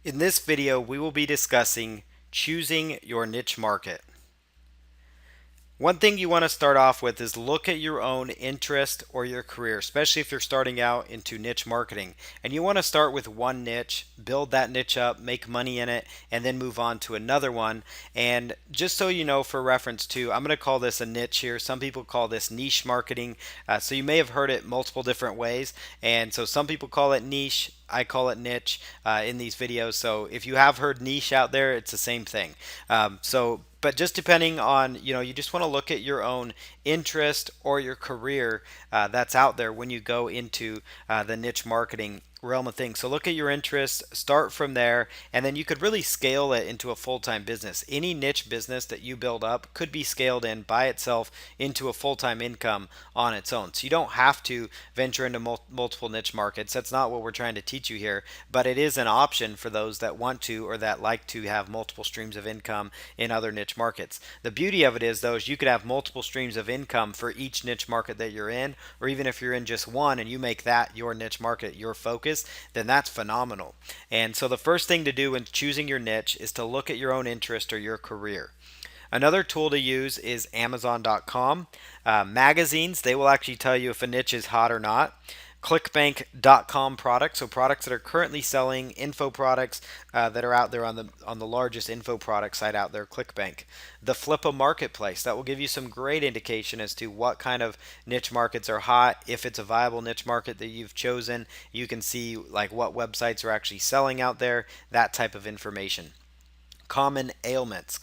In this video, we will be discussing choosing your niche market. One thing you want to start off with is look at your own interest or your career, especially if you're starting out into niche marketing. And you want to start with one niche, build that niche up, make money in it, and then move on to another one. And just so you know, for reference too, I'm going to call this a niche here. Some people call this niche marketing. So you may have heard it multiple different ways. And so some people call it niche. I call it niche in these videos. So if you have heard niche out there, it's the same thing. But just depending on, you just want to look at your own interest or your career that's out there when you go into the niche marketing realm of things. So look at your interests, start from there, and then you could really scale it into a full-time business. Any niche business that you build up could be scaled in by itself into a full-time income on its own. So you don't have to venture into multiple niche markets. That's not what we're trying to teach you here, but it is an option for those that want to or that like to have multiple streams of income in other niche markets. The beauty of it is, though, is you could have multiple streams of income for each niche market that you're in, or even if you're in just one and you make that your niche market, your focus, then that's phenomenal. And so the first thing to do when choosing your niche is to look at your own interest or your career. Another tool to use is Amazon.com. Magazines, they will actually tell you if a niche is hot or not. Clickbank.com products, so products that are currently selling, info products that are out there on the largest info product site out there, Clickbank. The Flippa Marketplace, that will give you some great indication as to what kind of niche markets are hot. If it's a viable niche market that you've chosen, you can see like what websites are actually selling out there, that type of information. Common ailments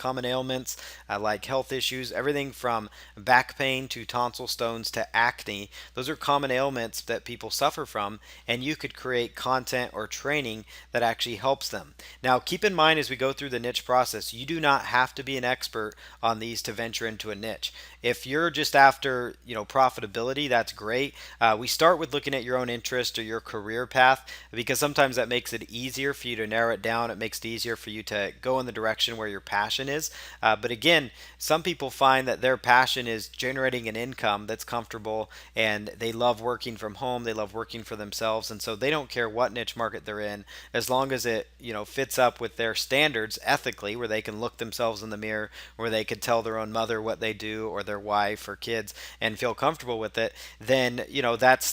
like health issues, everything from back pain to tonsil stones to acne. Those are common ailments that people suffer from, and you could create content or training that actually helps them. Now, keep in mind as we go through the niche process, you do not have to be an expert on these to venture into a niche. If you're just after, profitability, that's great. We start with looking at your own interest or your career path because sometimes that makes it easier for you to narrow it down. It makes it easier for you to go in the direction where your passion is. But again, some people find that their passion is generating an income that's comfortable and they love working from home. They love working for themselves. And so they don't care what niche market they're in as long as it, fits up with their standards ethically, where they can look themselves in the mirror, where they could tell their own mother what they do or their wife or kids and feel comfortable with it, then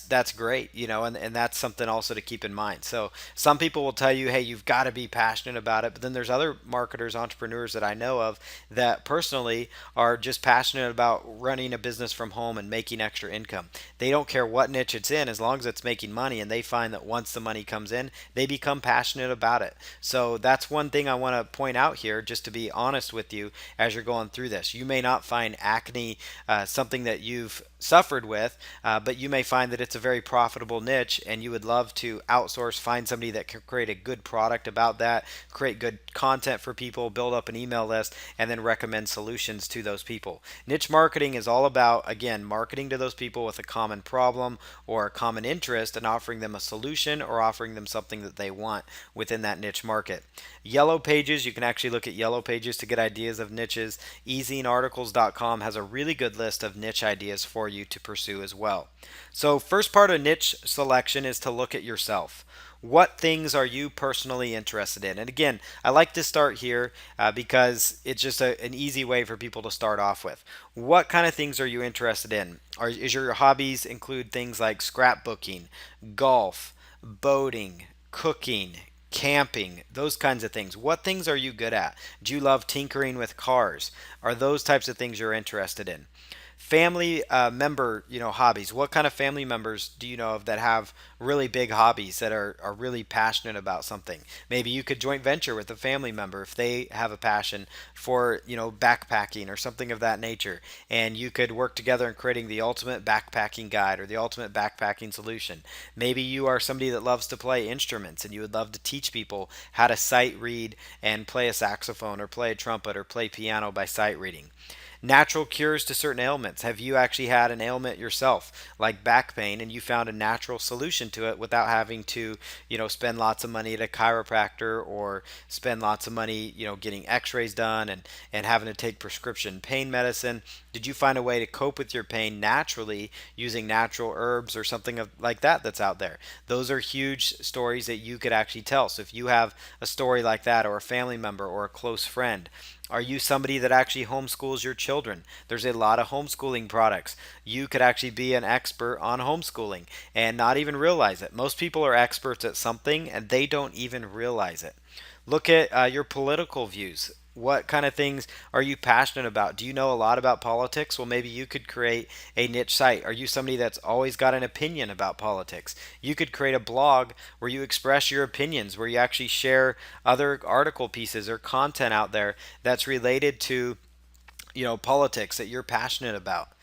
that's great, and that's something also to keep in mind. So some people will tell you, hey, you've got to be passionate about it, but then there's other marketers, entrepreneurs that I know of that personally are just passionate about running a business from home and making extra income. They don't care what niche it's in as long as it's making money, and they find that once the money comes in, they become passionate about it. So that's one thing I want to point out here, just to be honest with you as you're going through this. You may not find acne something that you've suffered with, but you may find that it's a very profitable niche and you would love to outsource, find somebody that can create a good product about that, create good content for people, build up an email list, and then recommend solutions to those people. Niche marketing is all about, again, marketing to those people with a common problem or a common interest and offering them a solution or offering them something that they want within that niche market. Yellow Pages, you can actually look at Yellow Pages to get ideas of niches. EasyArticles.com has a really good list of niche ideas for you to pursue as well. So first part of niche selection is to look at yourself. What things are you personally interested in? And again, I like to start here because it's just an easy way for people to start off with. What kind of things are you interested in? Is your hobbies include things like scrapbooking, golf, boating, cooking, camping, those kinds of things? What things are you good at? Do you love tinkering with cars? Are those types of things you're interested in? Family member, hobbies. What kind of family members do you know of that have really big hobbies that are really passionate about something? Maybe you could joint venture with a family member if they have a passion for, backpacking or something of that nature. And you could work together in creating the ultimate backpacking guide or the ultimate backpacking solution. Maybe you are somebody that loves to play instruments and you would love to teach people how to sight read and play a saxophone or play a trumpet or play piano by sight reading. Natural cures to certain ailments. Have you actually had an ailment yourself, like back pain, and you found a natural solution to it without having to, spend lots of money at a chiropractor or spend lots of money, getting x-rays done and having to take prescription pain medicine? Did you find a way to cope with your pain naturally using natural herbs or something like that that's out there? Those are huge stories that you could actually tell. So if you have a story like that, or a family member or a close friend, are you somebody that actually homeschools your children? There's a lot of homeschooling products. You could actually be an expert on homeschooling and not even realize it. Most people are experts at something and they don't even realize it. Look at your political views. What kind of things are you passionate about? Do you know a lot about politics? Well, maybe you could create a niche site. Are you somebody that's always got an opinion about politics? You could create a blog where you express your opinions, where you actually share other article pieces or content out there that's related to, politics that you're passionate about.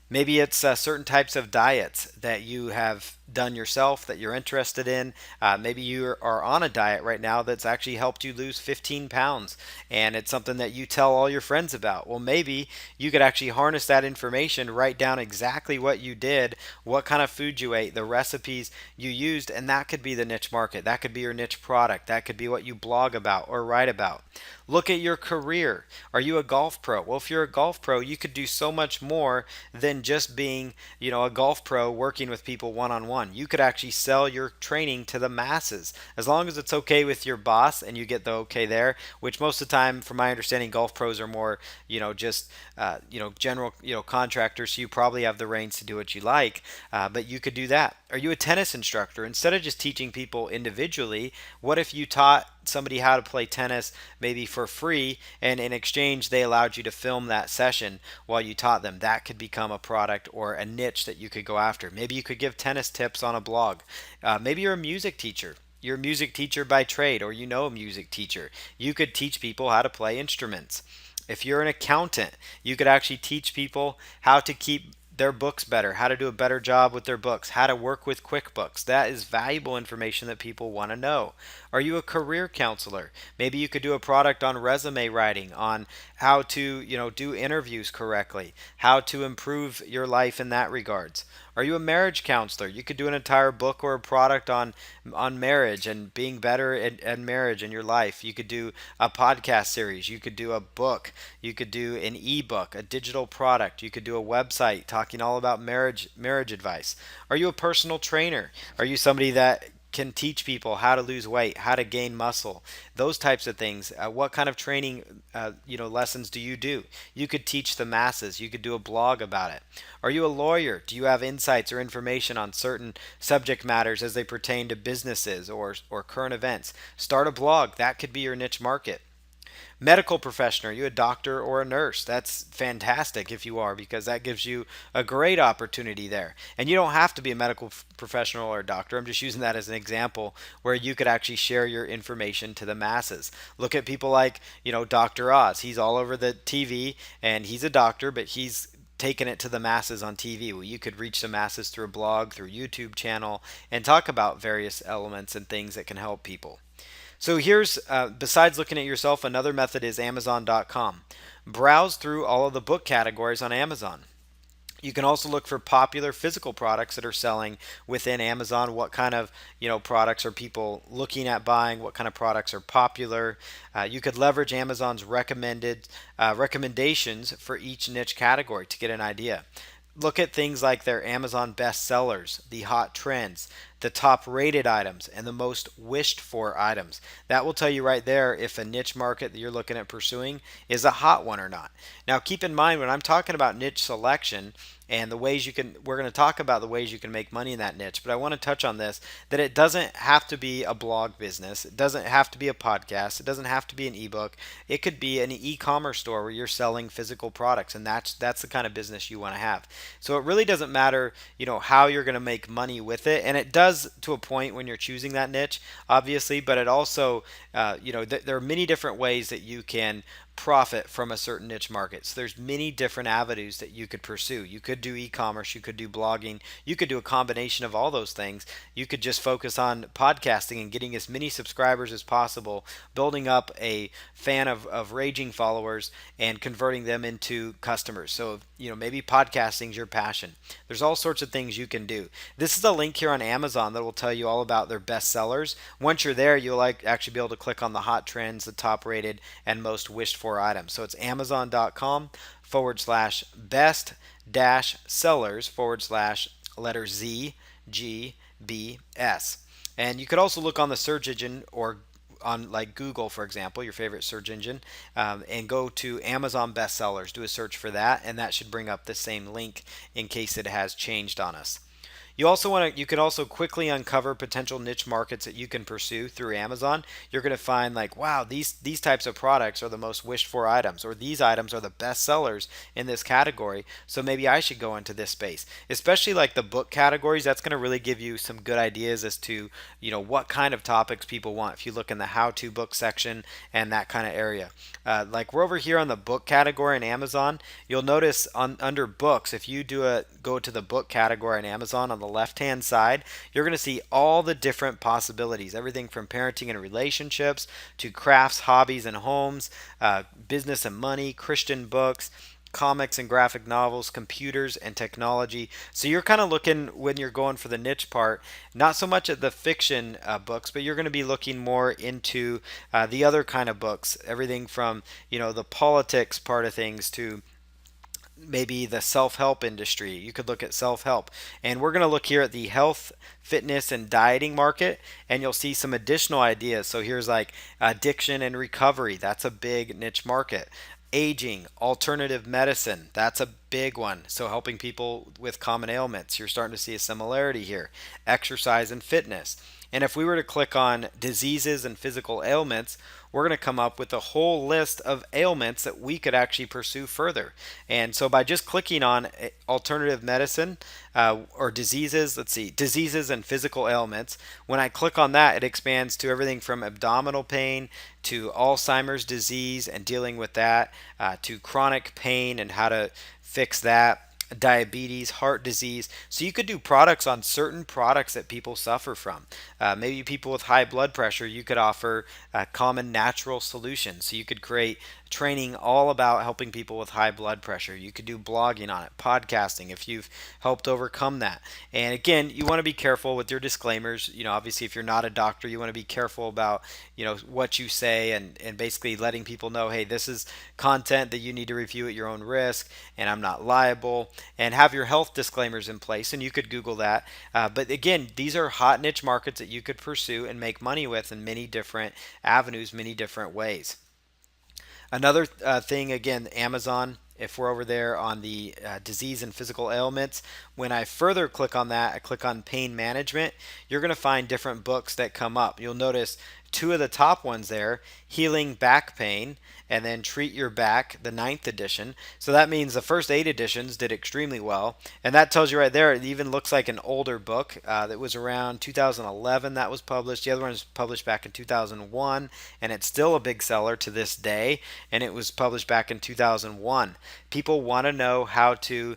Maybe it's certain types of diets that you have done yourself that you're interested in. Maybe you are on a diet right now that's actually helped you lose 15 pounds and it's something that you tell all your friends about. Well, maybe you could actually harness that information, write down exactly what you did, what kind of food you ate, the recipes you used, and that could be the niche market. That could be your niche product. That could be what you blog about or write about. Look at your career. Are you a golf pro? Well, if you're a golf pro, you could do so much more than just being, a golf pro working with people one on one. You could actually sell your training to the masses. As long as it's okay with your boss and you get the okay there, which most of the time, from my understanding, golf pros are more, just, general, contractors. So you probably have the reins to do what you like, but you could do that. Are you a tennis instructor? Instead of just teaching people individually, what if you taught somebody how to play tennis maybe for free, and in exchange they allowed you to film that session while you taught them? That could become a product or a niche that you could go after. Maybe you could give tennis tips on a blog. Maybe you're a music teacher. You're a music teacher by trade, or you know a music teacher. You could teach people how to play instruments. If you're an accountant, you could actually teach people how to keep their books better, how to do a better job with their books, how to work with QuickBooks. That is valuable information that people want to know. Are you a career counselor? Maybe you could do a product on resume writing, on how to, do interviews correctly, how to improve your life in that regards. Are you a marriage counselor? You could do an entire book or a product on marriage and being better at marriage in your life. You could do a podcast series. You could do a book. You could do an ebook, a digital product. You could do a website talking all about marriage advice. Are you a personal trainer? Are you somebody that can teach people how to lose weight, how to gain muscle, those types of things? What kind of training, lessons do you do? You could teach the masses. You could do a blog about it. Are you a lawyer? Do you have insights or information on certain subject matters as they pertain to businesses or current events? Start a blog. That could be your niche market. Medical professional, are you a doctor or a nurse? That's fantastic if you are, because that gives you a great opportunity there. And you don't have to be a medical professional or a doctor. I'm just using that as an example where you could actually share your information to the masses. Look at people like, Dr. Oz. He's all over the TV and he's a doctor, but he's taking it to the masses on TV. Well, you could reach the masses through a blog, through YouTube channel, and talk about various elements and things that can help people. So here's, besides looking at yourself, another method is Amazon.com. Browse through all of the book categories on Amazon. You can also look for popular physical products that are selling within Amazon. What kind of, products are people looking at buying? What kind of products are popular? You could leverage Amazon's recommendations for each niche category to get an idea. Look at things like their Amazon bestsellers, the hot trends, the top rated items, and the most wished for items. That will tell you right there if a niche market that you're looking at pursuing is a hot one or not. Now, keep in mind when I'm talking about niche selection and the ways we're going to talk about the ways you can make money in that niche, but I want to touch on this, that it doesn't have to be a blog business. It doesn't have to be a podcast. It doesn't have to be an ebook. It could be an e-commerce store where you're selling physical products, and that's the kind of business you want to have. So it really doesn't matter, how you're going to make money with it, and it does to a point when you're choosing that niche, obviously, but it also, there are many different ways that you can profit from a certain niche market. So there's many different avenues that you could pursue. You could do e-commerce, you could do blogging, you could do a combination of all those things. You could just focus on podcasting and getting as many subscribers as possible, building up a fan of raging followers and converting them into customers. So, maybe podcasting is your passion. There's all sorts of things you can do. This is a link here on Amazon that will tell you all about their best sellers. Once you're there, you'll actually be able to click on the hot trends, the top rated, and most wished for items. So it's amazon.com/best dash sellers letter Z G B S. And you could also look on the search engine or on like Google, for example, your favorite search engine, and go to Amazon bestsellers. Do a search for that, and that should bring up the same link in case it has changed on us. You can also quickly uncover potential niche markets that you can pursue through Amazon. You're going to find like, wow, these types of products are the most wished for items, or these items are the best sellers in this category. So maybe I should go into this space. Especially like the book categories, that's going to really give you some good ideas as to, what kind of topics people want. If you look in the how-to book section and that kind of area. Like we're over here on the book category in Amazon, you'll notice under books, if you go to the book category in Amazon on the left hand side, you're going to see all the different possibilities, everything from parenting and relationships to crafts, hobbies and homes, business and money, Christian books, comics and graphic novels, computers and technology. So you're kind of looking, when you're going for the niche part, not so much at the fiction books, but you're going to be looking more into the other kind of books, everything from the politics part of things to maybe the self-help industry. You could look at self-help. And we're going to look here at the health, fitness, and dieting market, and you'll see some additional ideas. So here's like addiction and recovery. That's a big niche market. Aging, alternative medicine, that's a big one. So helping people with common ailments. You're starting to see a similarity here. Exercise and fitness. And if we were to click on diseases and physical ailments, we're going to come up with a whole list of ailments that we could actually pursue further. And so by just clicking on alternative medicine or diseases, let's see, diseases and physical ailments, when I click on that, it expands to everything from abdominal pain to Alzheimer's disease and dealing with that, to chronic pain and how to fix that, diabetes, heart disease. So you could do products on certain products that people suffer from. Maybe people with high blood pressure, you could offer common natural solutions. So you could create training all about helping people with high blood pressure. You could do blogging on it, podcasting if you've helped overcome that. And again, you want to be careful with your disclaimers. Obviously if you're not a doctor, you want to be careful about, what you say and basically letting people know, hey, this is content that you need to review at your own risk and I'm not liable, and have your health disclaimers in place. And you could Google that. But again, these are hot niche markets that you could pursue and make money with in many different avenues, many different ways. Another thing, again, Amazon, if we're over there on the disease and physical ailments, when I further click on that, I click on pain management, you're going to find different books that come up. You'll notice two of the top ones there, Healing Back Pain, and then Treat Your Back, the ninth edition. So that means the first 8 editions did extremely well. And that tells you right there, it even looks like an older book that was around 2011 that was published. The other one was published back in 2001, and it's still a big seller to this day. And it was published back in 2001. People want to know how to,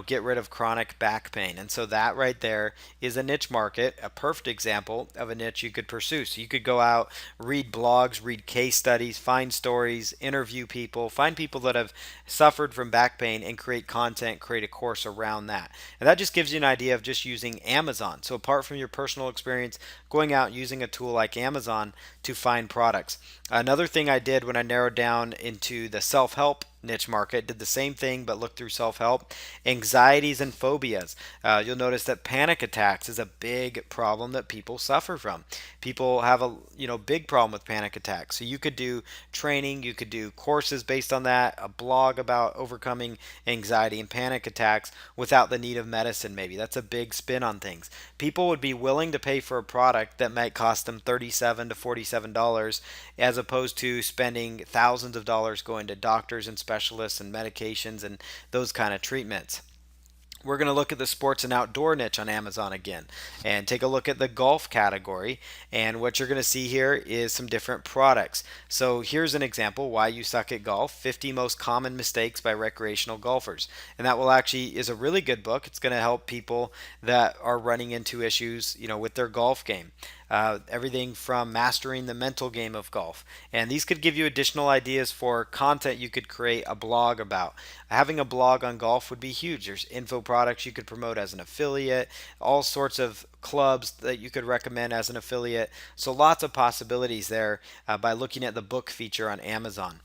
get rid of chronic back pain. And so that right there is a niche market, a perfect example of a niche you could pursue. So you could go out, read blogs, read case studies, find stories, interview people, find people that have suffered from back pain and create content, create a course around that. And that just gives you an idea of just using Amazon. So apart from your personal experience, going out using a tool like Amazon to find products. Another thing I did when I narrowed down into the self-help niche market, did the same thing but looked through self-help. Anxieties and phobias. You'll notice that panic attacks is a big problem that people suffer from. People have a big problem with panic attacks. So you could do training, you could do courses based on that, a blog about overcoming anxiety and panic attacks without the need of medicine. Maybe that's a big spin on things. People would be willing to pay for a product that might cost them $37 to $47 as opposed to spending thousands of dollars going to doctors and specialists and medications and those kind of treatments. We're going to look at the sports and outdoor niche on Amazon again and take a look at the golf category. And what you're going to see here is some different products. So here's an example: Why You Suck at Golf, 50 Most Common Mistakes by Recreational Golfers. And that will actually is a really good book. It's going to help people that are running into issues, with their golf game. Everything from mastering the mental game of golf. And these could give you additional ideas for content you could create a blog about. Having a blog on golf would be huge. There's info products you could promote as an affiliate, all sorts of clubs that you could recommend as an affiliate. So lots of possibilities there by looking at the book feature on Amazon.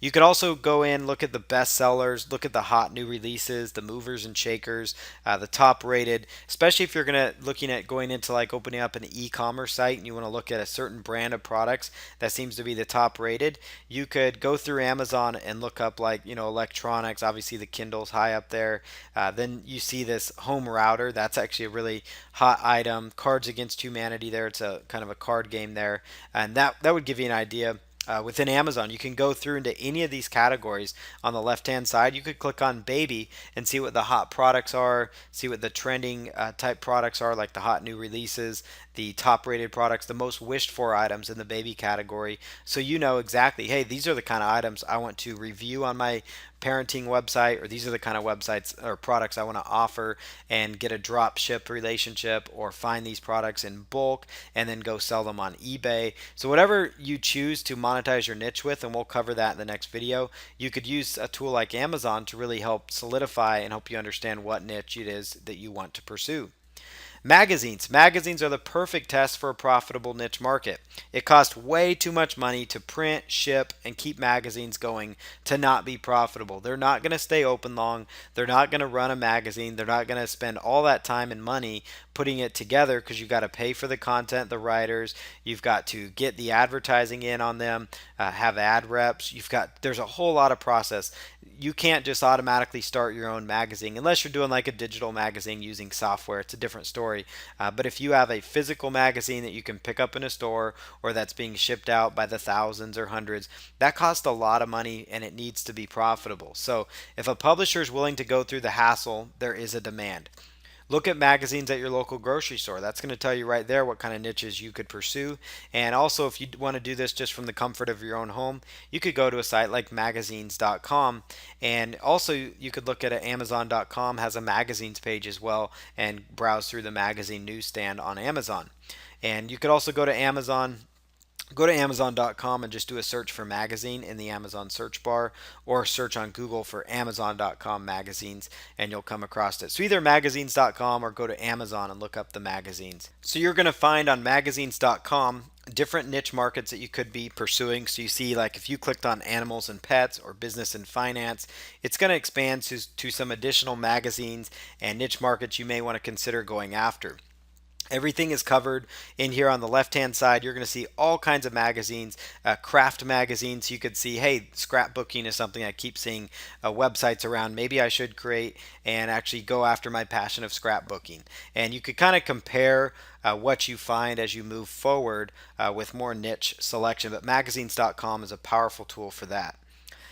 You could also go in, look at the best sellers, look at the hot new releases, the movers and shakers, the top rated, especially if you're looking at going into like opening up an e-commerce site and you want to look at a certain brand of products that seems to be the top rated. You could go through Amazon and look up like, electronics. Obviously the Kindle's high up there. Then you see this home router. That's actually a really hot item. Cards Against Humanity there. It's a kind of a card game there. And that would give you an idea. Within Amazon, you can go through into any of these categories. On the left hand side, you could click on baby and see what the hot products are, see what the trending type products are, like the hot new releases, the top rated products, the most wished for items in the baby category. So you know exactly, hey, these are the kind of items I want to review on my parenting website, or these are the kind of websites or products I want to offer and get a drop ship relationship, or find these products in bulk and then go sell them on eBay. So whatever you choose to monetize your niche with, and we'll cover that in the next video, you could use a tool like Amazon to really help solidify and help you understand what niche it is that you want to pursue. Magazines. Magazines are the perfect test for a profitable niche market. It costs way too much money to print, ship, and keep magazines going to not be profitable. They're not going to stay open long. They're not going to run a magazine. They're not going to spend all that time and money putting it together, because you've got to pay for the content, the writers. You've got to get the advertising in on them, have ad reps. There's a whole lot of process. You can't just automatically start your own magazine unless you're doing like a digital magazine using software. It's a different story. But if you have a physical magazine that you can pick up in a store, or that's being shipped out by the thousands or hundreds, that costs a lot of money and it needs to be profitable. So if a publisher is willing to go through the hassle, there is a demand. Look at magazines at your local grocery store. That's going to tell you right there what kind of niches you could pursue. And also, if you want to do this just from the comfort of your own home, you could go to a site like magazines.com. And also, you could look at it. Amazon.com has a magazines page as well, and browse through the magazine newsstand on Amazon. And you could also go to Amazon.com and just do a search for magazine in the Amazon search bar, or search on Google for Amazon.com magazines, and you'll come across it. So either magazines.com or go to Amazon and look up the magazines. So you're going to find on magazines.com different niche markets that you could be pursuing. So you see, like if you clicked on animals and pets or business and finance, it's going to expand to some additional magazines and niche markets you may want to consider going after. Everything is covered in here. On the left hand side, you're going to see all kinds of magazines, craft magazines. You could see, hey, scrapbooking is something I keep seeing websites around. Maybe I should create and actually go after my passion of scrapbooking. And you could kind of compare what you find as you move forward with more niche selection. But magazines.com is a powerful tool for that.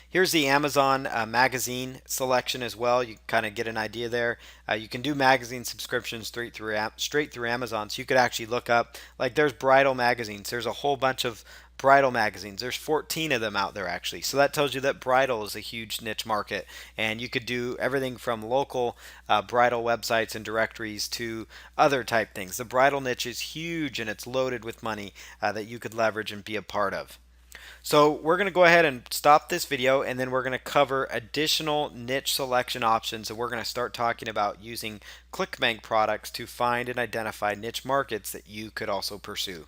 Here's the Amazon magazine selection as well. You kind of get an idea there. You can do magazine subscriptions straight through Amazon. So you could actually look up, like there's bridal magazines. There's a whole bunch of bridal magazines. There's 14 of them out there actually. So that tells you that bridal is a huge niche market. And you could do everything from local bridal websites and directories to other type things. The bridal niche is huge, and it's loaded with money that you could leverage and be a part of. So we're going to go ahead and stop this video, and then we're going to cover additional niche selection options, and we're going to start talking about using ClickBank products to find and identify niche markets that you could also pursue.